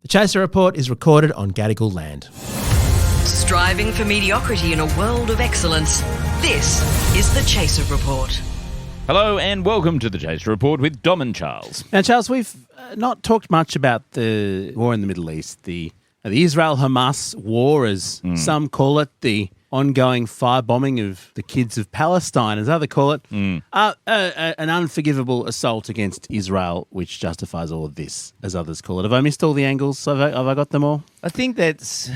The Chaser Report is recorded on Gadigal land. Striving for mediocrity in a world of excellence. This is the Chaser Report. Hello and welcome to the Chaser Report with Dom and Charles. Now, Charles, we've not talked much about the war in the Middle East, the Israel-Hamas war, as some call it, the ongoing firebombing of the kids of Palestine, as others call it, an unforgivable assault against Israel, which justifies all of this, as others call it. Have I missed all the angles? Have I got them all? I think that's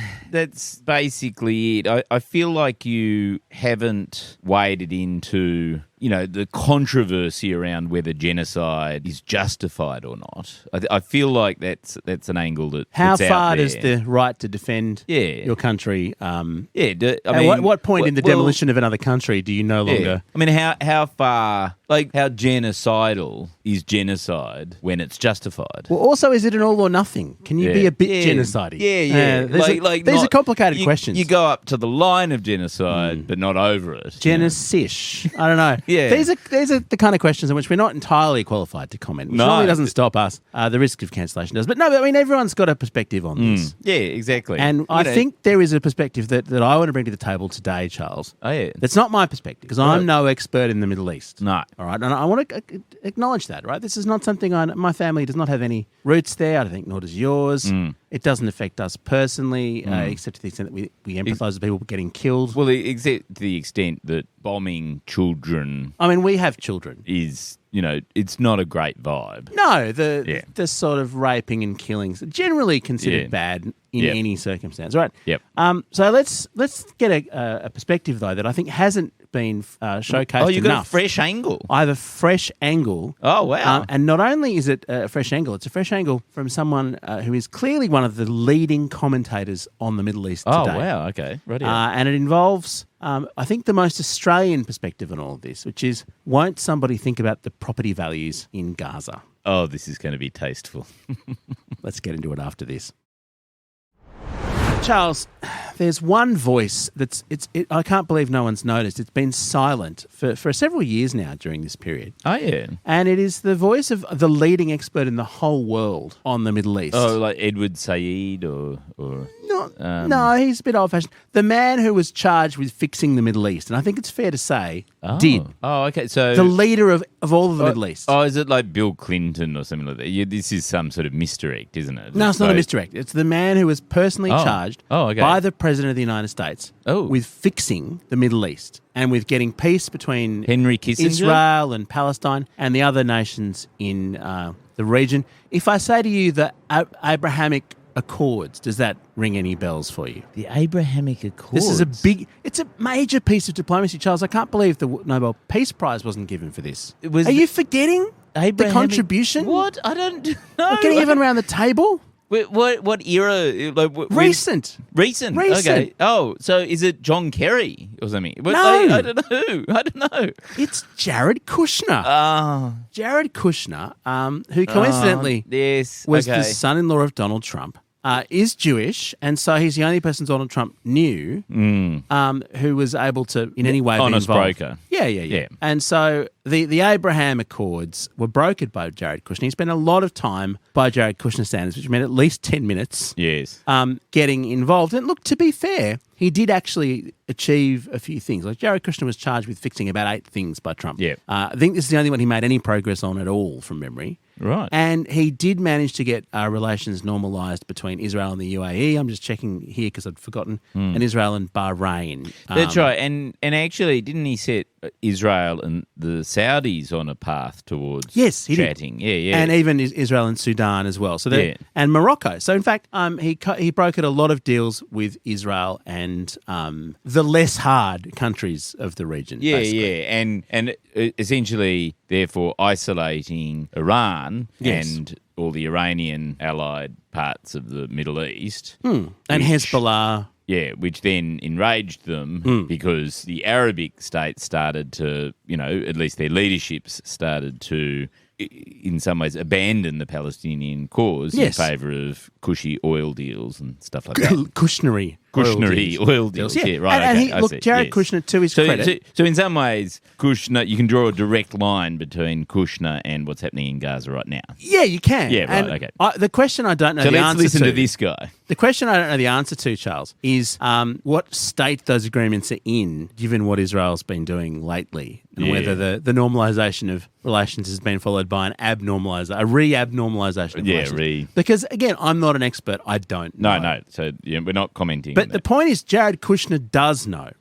basically it. I feel like you haven't waded into, the controversy around whether genocide is justified or not. I feel like that's an angle that's How out far there. does the right to defend your country? At what point in the demolition of another country do you no longer? Yeah. I mean, how far, how genocidal is genocide when it's justified? Well, also, is it an all or nothing? Can you be a bit genocidal? Yeah. These are complicated questions. You go up to the line of genocide, but not over it. Genocish. I don't know. Yeah. These are the kind of questions in which we're not entirely qualified to comment. Which normally doesn't stop us. The risk of cancellation does. But no, I mean, everyone's got a perspective on this. Yeah, exactly. And I think there is a perspective that I want to bring to the table today, Charles. Oh, yeah. That's not my perspective, because I'm no expert in the Middle East. No. All right. And I want to acknowledge that, right? This is not something my family does not have any roots there. I think nor does yours. It doesn't affect us personally, except to the extent that we empathise with people getting killed. Well, except to the extent that bombing children... I mean, we have children. ...is, it's not a great vibe. No, the sort of raping and killings are generally considered bad in any circumstance, right? Yep. So let's get a perspective, though, that I think hasn't been showcased enough. Oh, you've got a fresh angle. I have a fresh angle. Oh, wow. And not only is it a fresh angle, it's a fresh angle from someone who is clearly one of the leading commentators on the Middle East today. Oh, wow, okay. Right. And it involves, I think, the most Australian perspective on all of this, which is, won't somebody think about the property values in Gaza? Oh, this is going to be tasteful. Let's get into it after this. Charles, there's one voice I can't believe no one's noticed. It's been silent for several years now during this period. Oh, yeah. And it is the voice of the leading expert in the whole world on the Middle East. Oh, like Edward Said or... No, he's a bit old-fashioned. The man who was charged with fixing the Middle East, and I think it's fair to say, did. Oh, okay. So the leader of all of the Middle East. Oh, is it like Bill Clinton or something like that? Yeah, this is some sort of misdirect, isn't it? No, it's not a misdirect. It's the man who was personally charged by the President of the United States with fixing the Middle East and with getting peace between Henry Kissinger? Israel and Palestine and the other nations in the region. If I say to you the Abrahamic Accords, does that ring any bells for you? The Abrahamic Accords? This is it's a major piece of diplomacy, Charles. I can't believe the Nobel Peace Prize wasn't given for this. Are you forgetting the contribution? What? I don't know. Getting everyone around the table? What era? Recent. Recent. Okay. Oh, so is it John Kerry or something? No. I don't know. It's Jared Kushner. Jared Kushner, who coincidentally was the son-in-law of Donald Trump, is Jewish, and so he's the only person Donald Trump knew who was able to in any way be honest involved. broker. Yeah. And so the Abraham Accords were brokered by Jared Kushner. He spent a lot of time by Jared Kushner standards, which meant at least 10 minutes getting involved. And look, to be fair, he did actually achieve a few things. Like Jared Kushner was charged with fixing about 8 things by Trump. Yeah. I think this is the only one he made any progress on at all from memory. Right. And he did manage to get relations normalised between Israel and the UAE. I'm just checking here because I'd forgotten. And Israel and Bahrain. That's right. And actually, didn't he set Israel and the Saudis on a path towards chatting? Did. Yeah. And even Israel and Sudan as well. So and Morocco. So in fact, he brokered a lot of deals with Israel and the less hard countries of the region. Basically. And essentially, therefore, isolating Iran and all the Iranian allied parts of the Middle East. And Hezbollah. Yeah, which then enraged them because the Arabic states started to, at least their leaderships started to, in some ways, abandon the Palestinian cause in favour of cushy oil deals and stuff like that. Kushnery. Kushner-y oil deals. Yeah, right. And okay, look, I see. Jared Yes. Kushner, to his credit. So in some ways, Kushner, you can draw a direct line between Kushner and what's happening in Gaza right now. Yeah, you can. Yeah, right, And okay. The question I don't know So the let's answer listen to to this guy. The question I don't know the answer to, Charles, is what state those agreements are in, given what Israel's been doing lately, and whether the normalisation of relations has been followed by a re-abnormalisation of relations. Because, again, I'm not an expert. I don't know. No. So we're not commenting. But the point is, Jared Kushner does know.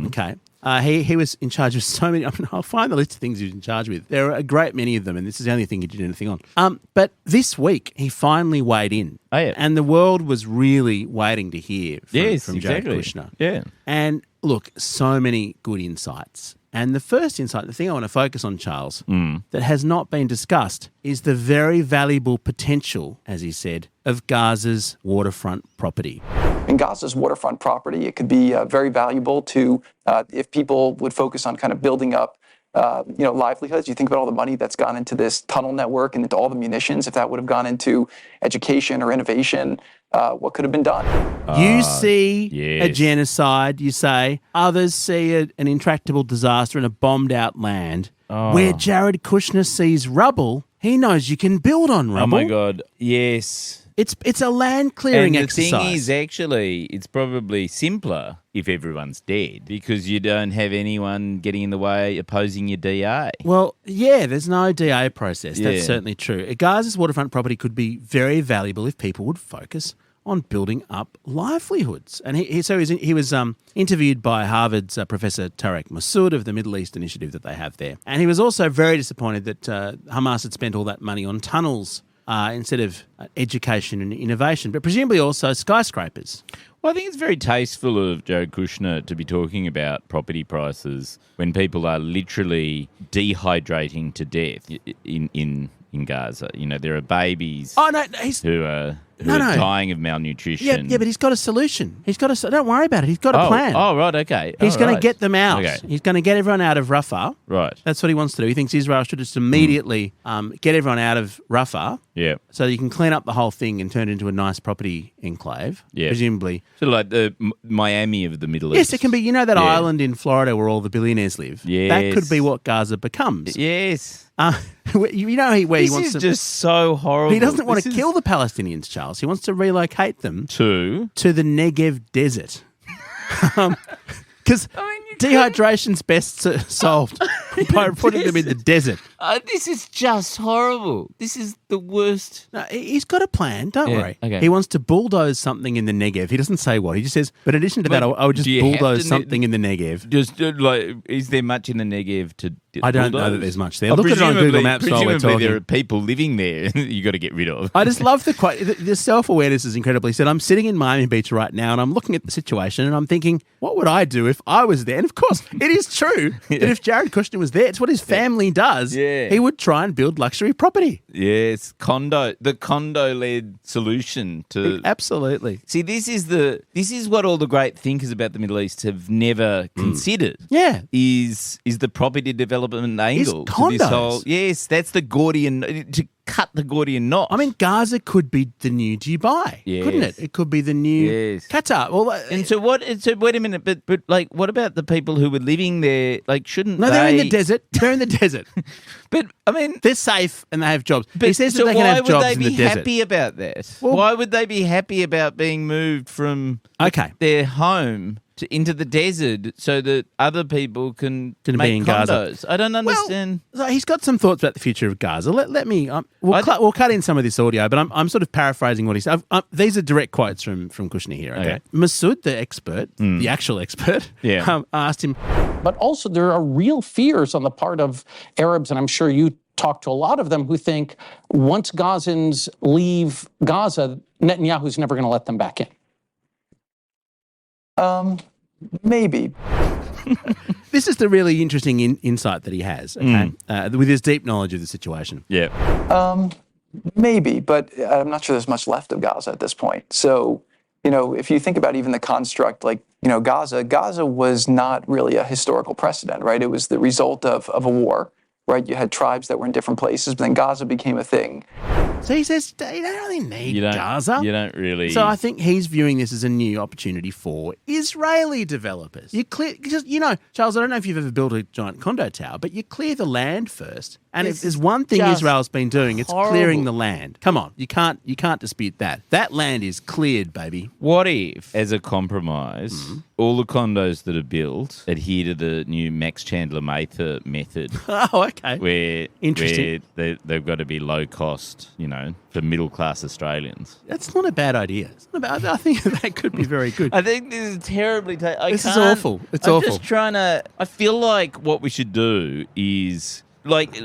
Okay. He was in charge of so many. I mean, I'll find the list of things he was in charge with. There are a great many of them, and this is the only thing he did anything on. But this week, he finally weighed in. Oh, yeah. And the world was really waiting to hear from Jared exactly. Kushner. Yeah. And look, so many good insights. And the first insight, the thing I want to focus on, Charles, that has not been discussed is the very valuable potential, as he said, of Gaza's waterfront property. In Gaza's waterfront property, it could be very valuable to, if people would focus on kind of building up livelihoods. You think about all the money that's gone into this tunnel network and into all the munitions. If that would have gone into education or innovation, what could have been done? You see a yes. genocide, you say. Others see an intractable disaster in a bombed-out land. Where Jared Kushner sees rubble, he knows you can build on rubble. Oh, my God. Yes. It's a land clearing and exercise. The thing is, actually, it's probably simpler if everyone's dead because you don't have anyone getting in the way opposing your DA. Well, yeah, there's no DA process. Yeah. That's certainly true. Gaza's waterfront property could be very valuable if people would focus on building up livelihoods. And he was interviewed by Harvard's Professor Tarek Massoud of the Middle East Initiative that they have there. And he was also very disappointed that Hamas had spent all that money on tunnels instead of education and innovation, but presumably also skyscrapers. Well, I think it's very tasteful of Jared Kushner to be talking about property prices when people are literally dehydrating to death in Gaza. You know, there are babies who are dying of malnutrition. Yeah, but he's got a solution. Don't worry about it. He's got a plan. Oh, right, okay. He's going to get them out. Okay. He's going to get everyone out of Rafah. Right. That's what he wants to do. He thinks Israel should just immediately get everyone out of Rafah. Yeah. So you can clean up the whole thing and turn it into a nice property enclave. Yeah. Presumably. Sort of like the Miami of the Middle East. Yes, it can be. You know that island in Florida where all the billionaires live? Yes. That could be what Gaza becomes. Yes. You know where he wants to... This is just so horrible. He doesn't want to kill the Palestinians, Charles. He wants to relocate them to the Negev desert. Because dehydration's best solved by putting them in the desert. This is just horrible. This is the worst. No, he's got a plan. Don't worry. Okay. He wants to bulldoze something in the Negev. He doesn't say what. He just says, but in addition to that, I would just bulldoze something in the Negev. Just is there much in the Negev to I don't know that there's much there. Look at it on Google Maps while we're talking. There are people living there you got to get rid of. I just love the quote. The self-awareness is incredibly said. I'm sitting in Miami Beach right now and I'm looking at the situation and I'm thinking, what would I do if I was there? And of course, it is true that if Jared Kushner was there, it's what his family does. Yeah. He would try and build luxury property. Yes, the condo-led solution to Absolutely. See, this is what all the great thinkers about the Middle East have never considered. Yeah. Is the property development angle to this whole? Yes, that's the Gordian to cut the Gordian knot. I mean, Gaza could be the new Dubai, couldn't it? It could be the new Qatar. Well, and so what? So wait a minute, but like, what about the people who were living there? Like, shouldn't no? They're in the desert. They're in the desert. But I mean, they're safe and they have jobs. But he says so that they can have jobs why in would the they be desert. happy about that? Well, why would they be happy about being moved from their home into the desert so that other people can be make in condos? Gaza? I don't understand. Well, so he's got some thoughts about the future of Gaza. Let me. We'll cut in some of this audio, but I'm sort of paraphrasing what he said. These are direct quotes from Kushner here. Okay. Massoud, the expert, the actual expert, asked him. But also, there are real fears on the part of Arabs, and I'm sure you talk to a lot of them who think once Gazans leave Gaza, Netanyahu's never going to let them back in. Maybe. This is the really interesting insight that he has, okay? With his deep knowledge of the situation. Yeah. Maybe, but I'm not sure there's much left of Gaza at this point. So, if you think about even the construct, like, Gaza was not really a historical precedent, right? It was the result of a war, right? You had tribes that were in different places, but then Gaza became a thing. So he says, you don't really need You don't, Gaza. You don't really. So I think he's viewing this as a new opportunity for Israeli developers. You clear, because, Charles, I don't know if you've ever built a giant condo tower, but you clear the land first. And if there's one thing just Israel's been doing, it's horrible. clearing the land. Come on, you can't dispute that. That land is cleared, baby. What if, as a compromise, all the condos that are built adhere to the new Max Chandler Mather method? Oh, okay. Where Interesting. they've got to be low cost, for middle class Australians. That's not a bad idea. It's not bad. I think that could be very good. I think this is terribly. This is awful. It's I'm awful. just trying to. I feel like what we should do is like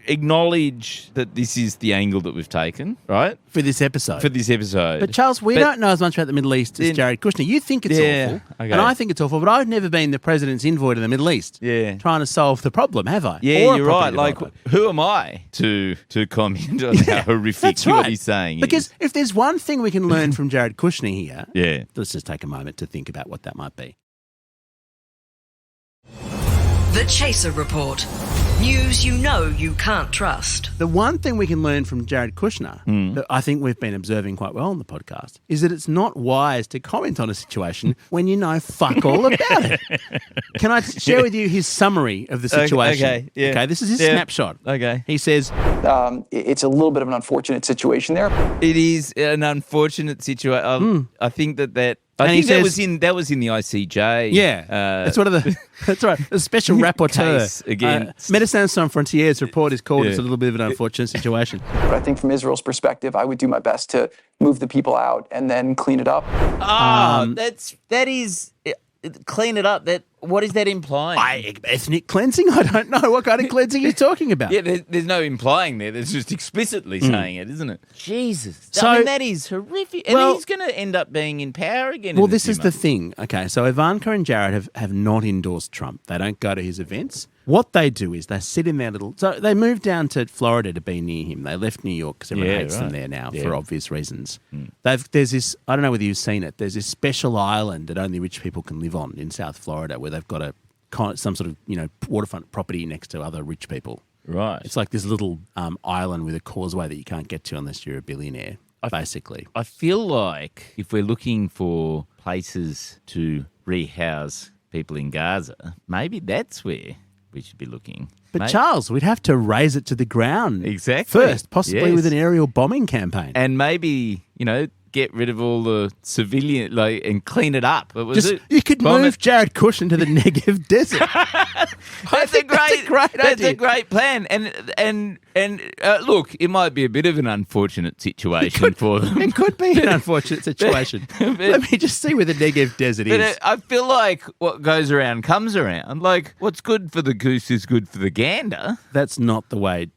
acknowledge that this is the angle that we've taken, right? For this episode. But Charles, we don't know as much about the Middle East as Jared Kushner. You think it's awful, okay. and I think it's awful, but I've never been the president's envoy to the Middle East trying to solve the problem, have I? Yeah, Or a you're right. property Like, developer. who am I to comment on how horrific That's what right. he's saying Because is? if there's one thing we can learn from Jared Kushner here, Yeah. let's just take a moment to think about what that might be. The Chaser Report. News you can't trust. The one thing we can learn from Jared Kushner that I think we've been observing quite well on the podcast is that it's not wise to comment on a situation when you know fuck all about it. Can I share with you his summary of the situation? Okay, yeah. Okay, this is his Yeah. snapshot. Okay. He says, It's a little bit of an unfortunate situation there. It is an unfortunate situation. I think that. I And he think that says- was in the ICJ. that's one of the. That's right. The special rapporteur case against- Médecins Sans Frontières report is called. Yeah. It's a little bit of an unfortunate situation. But I think from Israel's perspective, I would do my best to move the people out and then clean it up. that is clean it up. What is that implying? Ethnic cleansing? I don't know. What kind of cleansing are you talking about? Yeah, there's no implying there. There's just explicitly saying it, isn't it? Jesus. So- I mean, that is horrific. And Well- he's going to end up being in power again. Well, in a this few is the months. thing. Okay, so Ivanka and Jared have not endorsed Trump. They don't go to his events. What they do is they sit in their little... So they moved down to Florida to be near him. They left New York because everyone Yeah, hates them right. there now Yeah. for obvious reasons. There's this... I don't know whether you've seen it. There's this special island that only rich people can live on in South Florida where they've got some sort of, waterfront property next to other rich people. Right. It's like this little island with a causeway that you can't get to unless you're a billionaire, basically. I feel like if we're looking for places to rehouse people in Gaza, maybe that's where we should be looking. But Charles, we'd have to raise it to the ground Exactly. first, possibly Yes. with an aerial bombing campaign. And maybe, get rid of all the civilian, and clean it up. What was it? You could Bomb move it? Jared Kushner to the Negev desert. That's a great idea. great plan. And look, it might be a bit of an unfortunate situation for them. It could be an unfortunate situation. Let me just see where the Negev desert But is. I feel like what goes around comes around. Like, what's good for the goose is good for the gander. That's not the way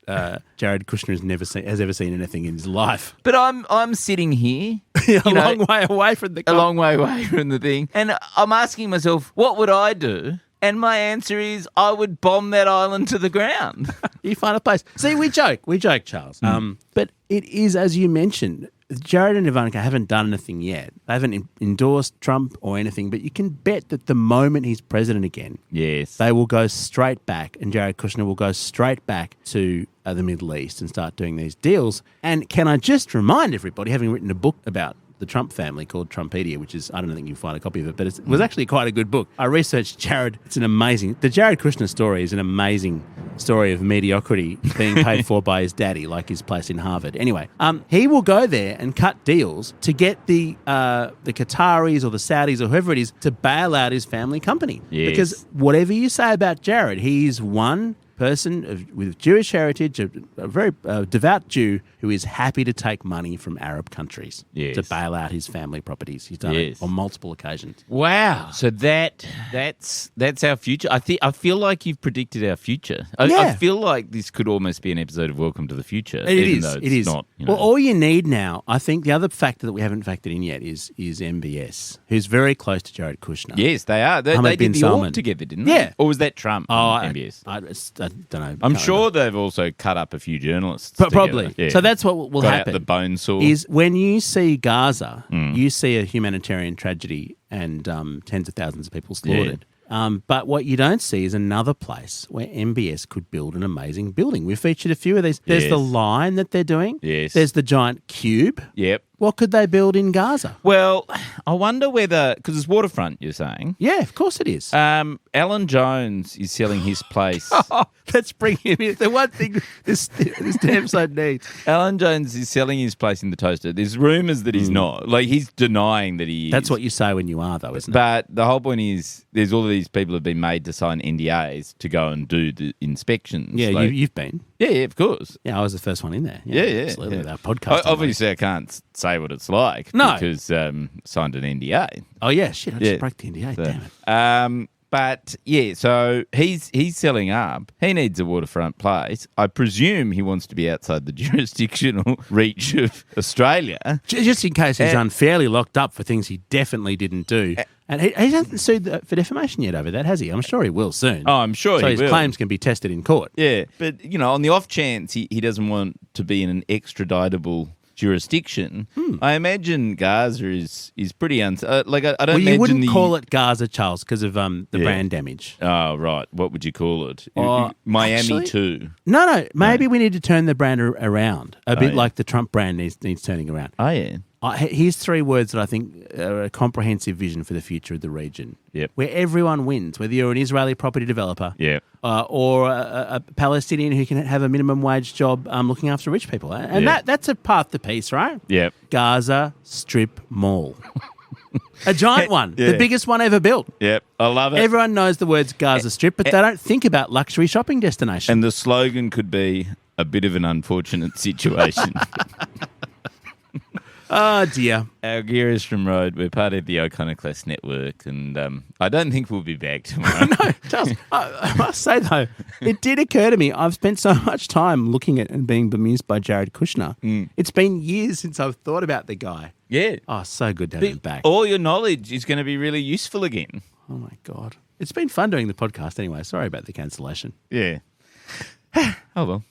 Jared Kushner has ever seen anything in his life. But I'm sitting here, A long way away from the a long way away from the thing, and I'm asking myself, what would I do? And my answer is, I would bomb that island to the ground. You find a place. See, we joke, Charles. But it is, as you mentioned, Jared and Ivanka haven't done anything yet. They haven't endorsed Trump or anything, but you can bet that the moment he's president again, Yes. they will go straight back, and Jared Kushner will go straight back to the Middle East and start doing these deals. And can I just remind everybody, having written a book about the Trump family called Trumpedia, which is, I don't think you'll find a copy of it, but it was actually quite a good book. I researched Jared. It's an amazing, the Jared Kushner story is an amazing story of mediocrity being paid for by his daddy, like his place in Harvard. Anyway, he will go there and cut deals to get the Qataris or the Saudis or whoever it is to bail out his family company. Yes. Because whatever you say about Jared, he's one person with Jewish heritage, a very devout Jew who is happy to take money from Arab countries to bail out his family properties. He's done it on multiple occasions. Wow. So that's our future. I feel like you've predicted our future. I Yeah. feel like this could almost be an episode of Welcome to the Future. It even is. though It it's is. not. Well, all you need now, I think, the other factor that we haven't factored in yet is MBS, who's very close to Jared Kushner. Yes, they are. They Ahmed bin did the Salman. org together, didn't they? Yeah. Or was that Trump? Oh, on MBS? I don't know. I'm Can't sure they've also cut up a few journalists. But probably. together. Yeah. So that's what will Got happen. Out the bone saw. Is when you see Gaza, you see a humanitarian tragedy and tens of thousands of people slaughtered. But what you don't see is another place where MBS could build an amazing building. We've featured a few of these. There's the line that they're doing. Yes. There's the giant cube. Yep. What could they build in Gaza? Well, I wonder whether, because it's waterfront, you're saying. Yeah, of course it is. Alan Jones is selling his place. Let's bring him in. The one thing this episode needs. Alan Jones is selling his place in the toaster. There's rumours that he's not. Like, he's denying that he is. That's what you say when you are, though, isn't it? But the whole point is there's all of these people have been made to sign NDAs to go and do the inspections. Yeah, Like, you've been. yeah, of course. Yeah, I was the first one in there. Yeah. Absolutely, with our podcast. Obviously, I can't say what it's like No. because signed an NDA. Oh, yeah, shit, I just Yeah. broke the NDA, So, damn it. But yeah, so he's selling up. He needs a waterfront place. I presume he wants to be outside the jurisdictional reach of Australia. Just in case he's unfairly locked up for things he definitely didn't do. And he hasn't sued for defamation yet over that, has he? I'm sure he will soon. Oh, I'm sure so he his will. claims can be tested in court. Yeah, but on the off chance he doesn't want to be in an extraditable jurisdiction, I imagine Gaza is pretty I don't Well, imagine you wouldn't call it Gaza, Charles, because of the brand damage. Oh, right. What would you call it? Miami actually- too. No. Maybe we need to turn the brand around a bit like the Trump brand needs turning around. Oh, yeah. Here's three words that I think are a comprehensive vision for the future of the region. Yep. Where everyone wins, whether you're an Israeli property developer Yep. or a Palestinian who can have a minimum wage job looking after rich people. And that's a path to peace, right? Yep. Gaza Strip Mall. A giant one, Yeah. the biggest one ever built. Yep. I love it. Everyone knows the words Gaza Strip, but they don't think about luxury shopping destination. And the slogan could be a bit of an unfortunate situation. Oh, dear. Our gear is from Road. We're part of the Iconoclast Network, and I don't think we'll be back tomorrow. No, Charles, I must say, though, it did occur to me, I've spent so much time looking at and being bemused by Jared Kushner. It's been years since I've thought about the guy. Yeah. Oh, so good to have him back. All your knowledge is going to be really useful again. Oh, my God. It's been fun doing the podcast anyway. Sorry about the cancellation. Yeah. Oh, well.